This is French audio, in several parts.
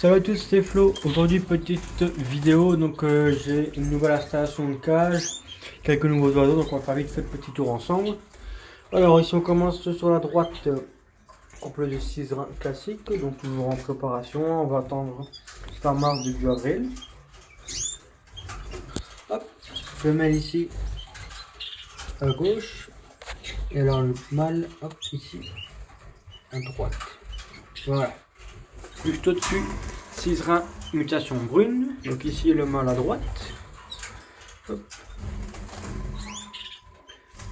Salut à tous, c'est Flo. Aujourd'hui, petite vidéo. Donc, j'ai une nouvelle installation de cage, quelques nouveaux oiseaux. Donc, on va faire vite fait le petit tour ensemble. Alors, ici, on commence sur la droite, couple de 6 reins classique. Donc, toujours en préparation. On va attendre fin mars, début avril. Hop, femelle ici à gauche. Et alors, le mâle, hop, ici à droite. Voilà. Juste au-dessus, 6 reins, mutation brune. Donc ici le mâle à droite. Hop.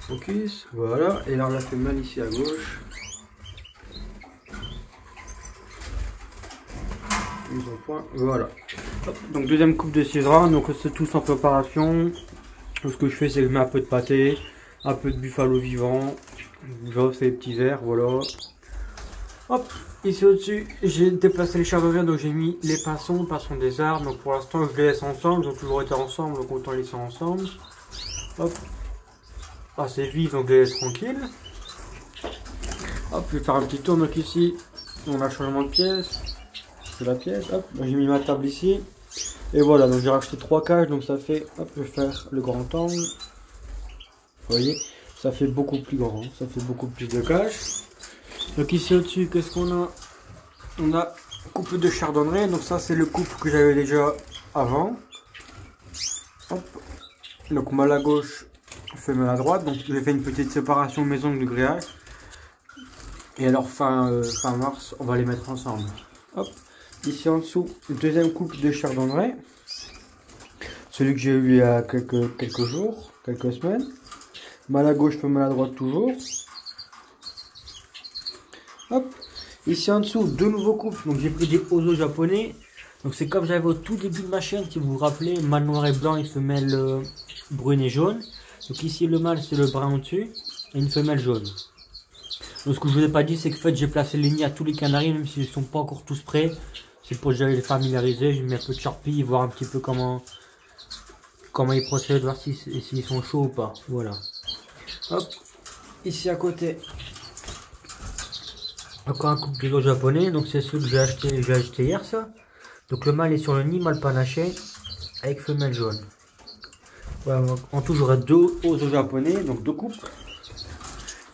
Focus, voilà. Et là la femelle ici à gauche. Mise au point, voilà. Hop. Donc deuxième coupe de 6 reins, donc c'est tous en préparation. Donc, ce que je fais, c'est que je mets un peu de pâté, un peu de buffalo vivant. J'offre ces petits verres, voilà. Hop, ici au-dessus, j'ai déplacé les chardonnays, donc j'ai mis les pinsons des arbres. Donc pour l'instant, je les laisse ensemble, ils ont toujours été ensemble, donc autant les laisser ensemble. Hop, assez vif, donc je les laisse tranquilles. Hop, je vais faire un petit tour. Donc ici, on a changement de pièce. C'est la pièce, hop, j'ai mis ma table ici. Et voilà, donc j'ai racheté 3 cages, donc ça fait, hop, je vais faire le grand angle. Vous voyez, ça fait beaucoup plus grand, ça fait beaucoup plus de cages. Donc ici au-dessus, qu'est-ce qu'on a? On a couple de chardonneret. Donc ça, c'est le couple que j'avais déjà avant. Hop. Donc mâle à gauche, femelle à droite. Donc j'ai fait une petite séparation maison du grillage. Et alors fin mars, on va les mettre ensemble. Hop. Ici en dessous, le deuxième couple de chardonneret. Celui que j'ai eu il y a quelques jours, quelques semaines. Mâle à gauche, femelle à droite toujours. Hop, ici en dessous, deux nouveaux couples. Donc j'ai pris des oiseaux japonais. Donc c'est comme j'avais au tout début de ma chaîne, si vous vous rappelez, mâle noir et blanc et femelle brune et jaune. Donc ici le mâle c'est le brun au-dessus et une femelle jaune. Donc ce que je vous ai pas dit, c'est que en fait j'ai placé les nids à tous les canaris, même s'ils ne sont pas encore tous prêts. C'est pour que j'aille les familiariser. J'ai mis un peu de charpie, voir un petit peu comment ils procèdent, voir s'ils sont chauds ou pas. Voilà. Hop, ici à côté. Encore un couple d'oiseaux japonais, donc c'est ceux que j'ai acheté hier ça. Donc le mâle est sur le nid, mâle panaché, avec femelle jaune. Voilà, en tout j'aurai deux oiseaux japonais, donc deux couples.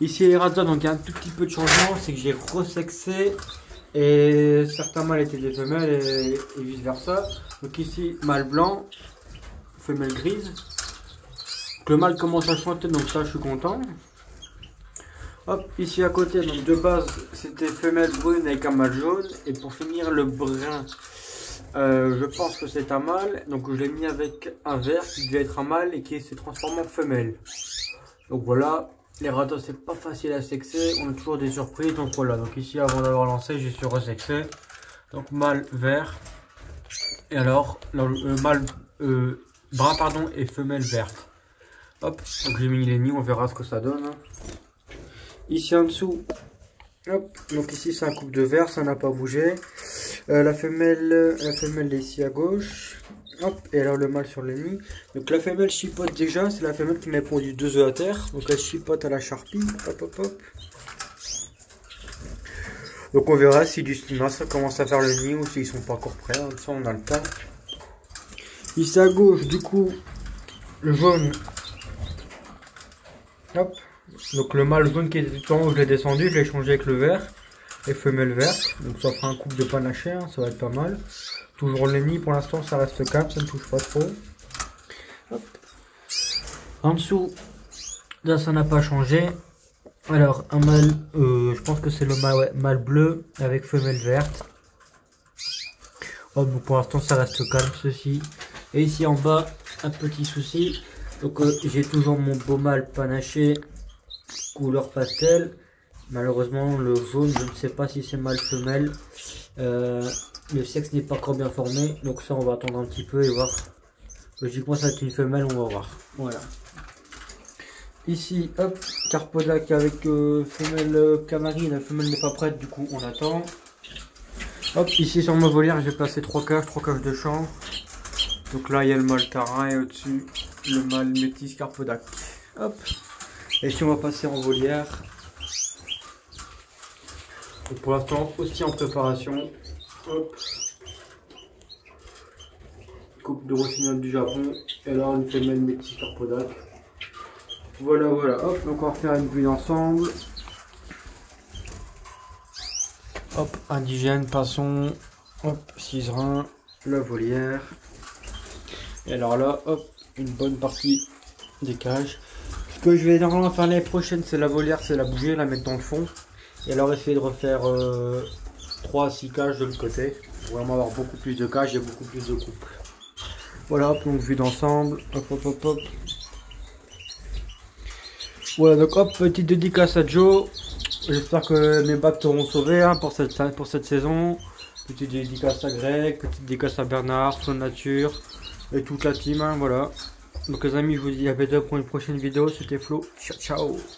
Ici les radars, donc il y a un tout petit peu de changement, c'est que j'ai resexé et certains mâles étaient des femelles et vice versa. Donc ici mâle blanc, femelle grise. Donc le mâle commence à chanter, donc ça je suis content. Hop, ici à côté, donc de base c'était femelle brune avec un mâle jaune. Et pour finir le brun, je pense que c'est un mâle. Donc je l'ai mis avec un vert qui devait être un mâle et qui s'est transformé en femelle. Donc voilà, les ratos c'est pas facile à sexer, on a toujours des surprises. Donc voilà, donc ici avant d'avoir lancé j'ai su resexer. Donc mâle vert. Et alors, le mâle brun pardon et femelle verte. Hop, donc j'ai mis les nids, on verra ce que ça donne. Ici en dessous, hop, donc ici c'est un couple de verre, ça n'a pas bougé. La femelle est ici à gauche. Hop, et alors le mâle sur le nid. Donc la femelle chipote déjà, c'est la femelle qui m'a pondu 2 œufs à terre. Donc elle chipote à la charpie. Hop, hop, hop. Donc on verra si du cinéma ça commence à faire le nid ou s'ils sont pas encore prêts. Hein, ça on a le temps. Ici à gauche, du coup, le jaune. Hop. Donc le mâle jaune qui était tout en haut, je l'ai descendu, je l'ai changé avec le vert et femelle verte. Donc ça fera un couple de panaché, hein, ça va être pas mal. Toujours les nids, pour l'instant ça reste calme, ça ne touche pas trop. Hop. En dessous, là ça n'a pas changé. Alors un mâle, je pense que c'est le mâle, ouais, mâle bleu avec femelle verte. Hop, donc pour l'instant ça reste calme ceci. Et ici en bas, un petit souci. Donc j'ai toujours mon beau mâle panaché couleur pastel. Malheureusement le jaune, je ne sais pas si c'est mâle femelle. Le sexe n'est pas encore bien formé, donc ça on va attendre un petit peu et voir. Logiquement ça va être une femelle, on va voir. Voilà. Ici hop, Carpodac avec femelle canari. La femelle n'est pas prête, du coup on attend. Hop, ici sur ma volière j'ai placé 3 cages de champ. Donc là il y a le mâle tarin et au-dessus le mâle métis Carpodac. Hop. Et si on va passer en volière. Donc pour l'instant aussi en préparation. Hop. coupe de rossignol du Japon. Et là, on fait même mes petits carpodac. Voilà, voilà. Hop, donc on va faire une vue d'ensemble. Hop, indigène, passon. Hop, ciserin, la volière. Et alors là, hop, une bonne partie des cages. Ce que je vais normalement faire l'année prochaine, c'est la volière, c'est la bouger, la mettre dans le fond. Et alors essayer de refaire 3 à 6 cages de l'autre côté. Pour vraiment avoir beaucoup plus de cages et beaucoup plus de couples. Voilà, hop, donc vue d'ensemble. Hop, hop, hop, hop. Voilà, donc hop, petite dédicace à Joe. J'espère que mes bacs t'auront sauvé hein, pour cette saison. Petite dédicace à Greg, petite dédicace à Bernard, Son Nature et toute la team. Hein, voilà. Donc les amis, je vous dis à bientôt pour une prochaine vidéo. C'était Flo. Ciao, ciao.